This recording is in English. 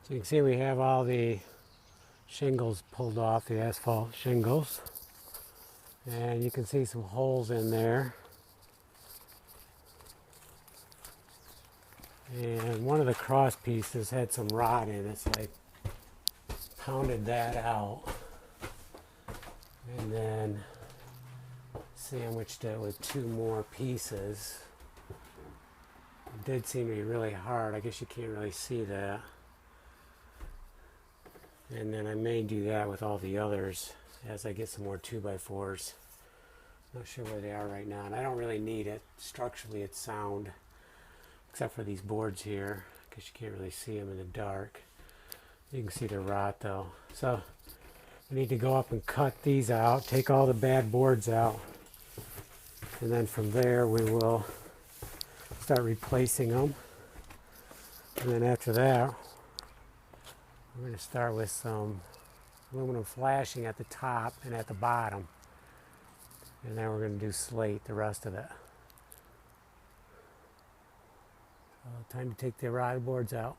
So you can see we have all the shingles pulled off, the asphalt shingles. And you can see some holes in there. And one of the cross pieces had some rot in it, so I pounded that out. And then sandwiched it with two more pieces. It did seem to be really hard. I guess you can't really see that. And then I may do that with all the others as I get some more 2x4s. Not sure where they are right now, and I don't really need it. Structurally it's sound, except for these boards here, because you can't really see them in the dark. You can see the rot though. So I need to go up and cut these out, take all the bad boards out, and then from there we will start replacing them. And then after that, we're going to start with some aluminum flashing at the top and at the bottom. And then we're going to do slate the rest of it. So time to take the rod boards out.